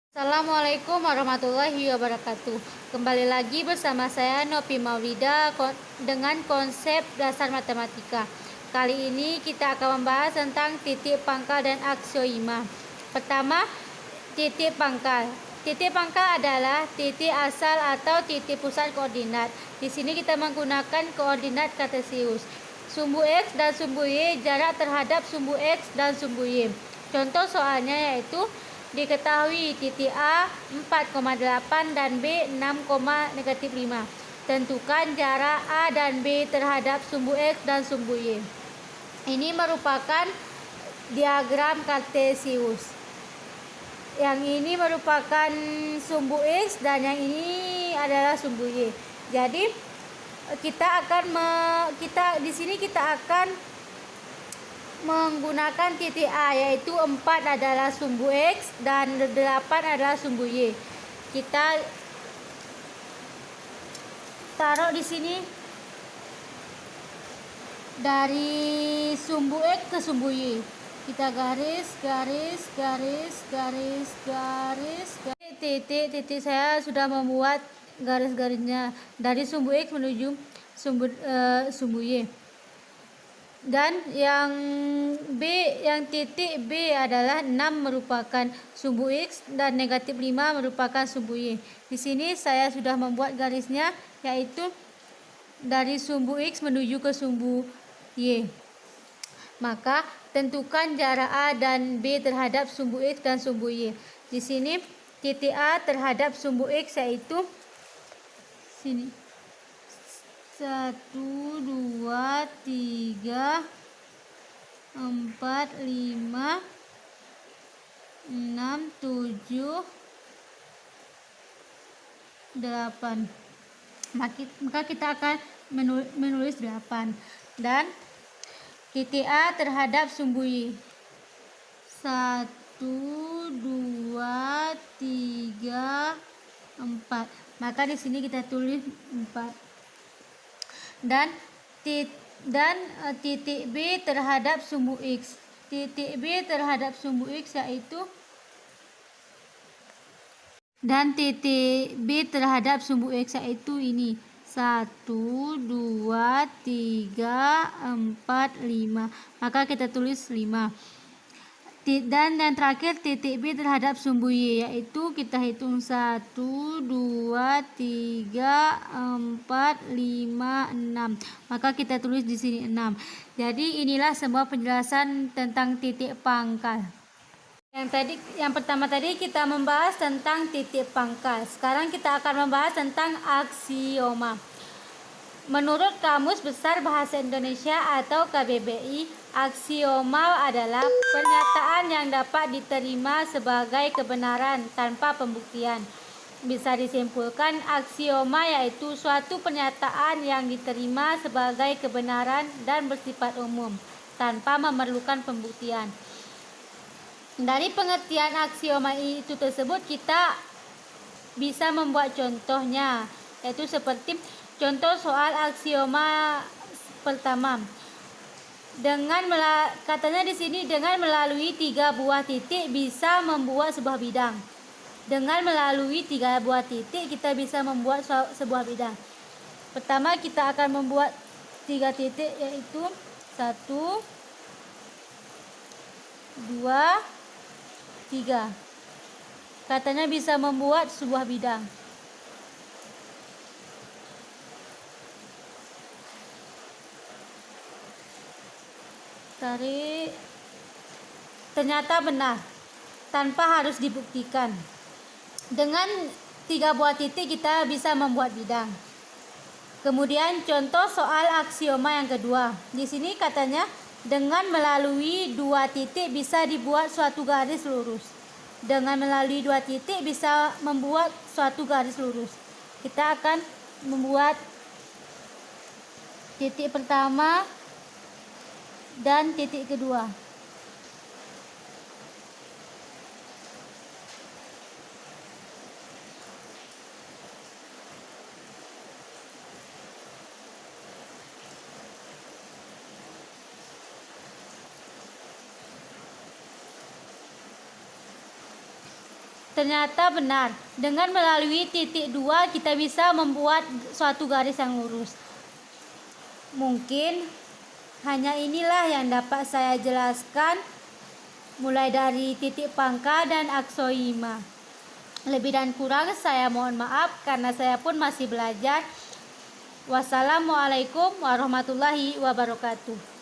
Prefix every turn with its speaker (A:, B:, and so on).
A: Assalamualaikum warahmatullahi wabarakatuh. Kembali lagi bersama saya Nopi Maulida dengan konsep dasar matematika. Kali ini kita akan membahas tentang titik pangkal dan aksioima. Pertama, titik pangkal. Titik pangkal adalah titik asal atau titik pusat koordinat. Di sini kita menggunakan koordinat kartesius. Sumbu X dan sumbu Y jarak terhadap sumbu X dan sumbu Y. Contoh soalnya yaitu diketahui titik A 4,8 dan B 6,-5. Tentukan jarak A dan B terhadap sumbu X dan sumbu Y. Ini merupakan diagram kartesius. Yang ini merupakan sumbu X dan yang ini adalah sumbu Y. Jadi di sini kita akan menggunakan titik A, yaitu 4 adalah sumbu X dan 8 adalah sumbu Y. Kita taruh di sini dari sumbu X ke sumbu Y. Kita garis. Titik saya sudah membuat garis-garisnya dari sumbu X menuju sumbu Y. Dan yang titik B adalah 6 merupakan sumbu X dan -5 merupakan sumbu Y. Di sini saya sudah membuat garisnya, yaitu dari sumbu X menuju ke sumbu Y. Maka tentukan jarak A dan B terhadap sumbu X dan sumbu Y. Di sini titik A terhadap sumbu X yaitu sini. 1, 2, 3, 4, 5, 6, 7, 8. Maka kita akan menulis 8. Dan titik A terhadap sumbu Y. 1, 2, 3, 4. Maka di sini kita tulis 4. Dan titik B terhadap sumbu X. Titik B terhadap sumbu X yaitu ini. 1, 2, 3, 4, 5. Maka kita tulis 5. Dan yang terakhir titik B terhadap sumbu Y, yaitu kita hitung 1, 2, 3, 4, 5, 6. Maka kita tulis di sini 6. Jadi inilah semua penjelasan tentang titik pangkal. Yang pertama tadi kita membahas tentang titik pangkal. Sekarang kita akan membahas tentang aksioma. Menurut Kamus Besar Bahasa Indonesia atau KBBI, aksioma adalah pernyataan yang dapat diterima sebagai kebenaran tanpa pembuktian. Bisa disimpulkan, aksioma yaitu suatu pernyataan yang diterima sebagai kebenaran dan bersifat umum tanpa memerlukan pembuktian. Dari pengertian aksioma itu tersebut, kita bisa membuat contohnya, yaitu seperti contoh soal aksioma pertama. Katanya di sini dengan melalui 3 buah titik bisa membuat sebuah bidang. Dengan melalui 3 buah titik kita bisa membuat sebuah bidang. Pertama kita akan membuat 3 titik, yaitu 1, 2, 3. Katanya bisa membuat sebuah bidang. Ternyata benar tanpa harus dibuktikan. Dengan 3 buah titik kita bisa membuat bidang. Kemudian contoh soal aksioma yang kedua. Di sini katanya dengan melalui 2 titik bisa dibuat suatu garis lurus. Dengan melalui 2 titik bisa membuat suatu garis lurus. Kita akan membuat titik pertama dan titik kedua. ternyata benar. Dengan melalui titik 2 kita bisa membuat suatu garis yang lurus. Mungkin hanya inilah yang dapat saya jelaskan mulai dari titik pangkal dan aksoima. Lebih dan kurang saya mohon maaf karena saya pun masih belajar. Wassalamualaikum warahmatullahi wabarakatuh.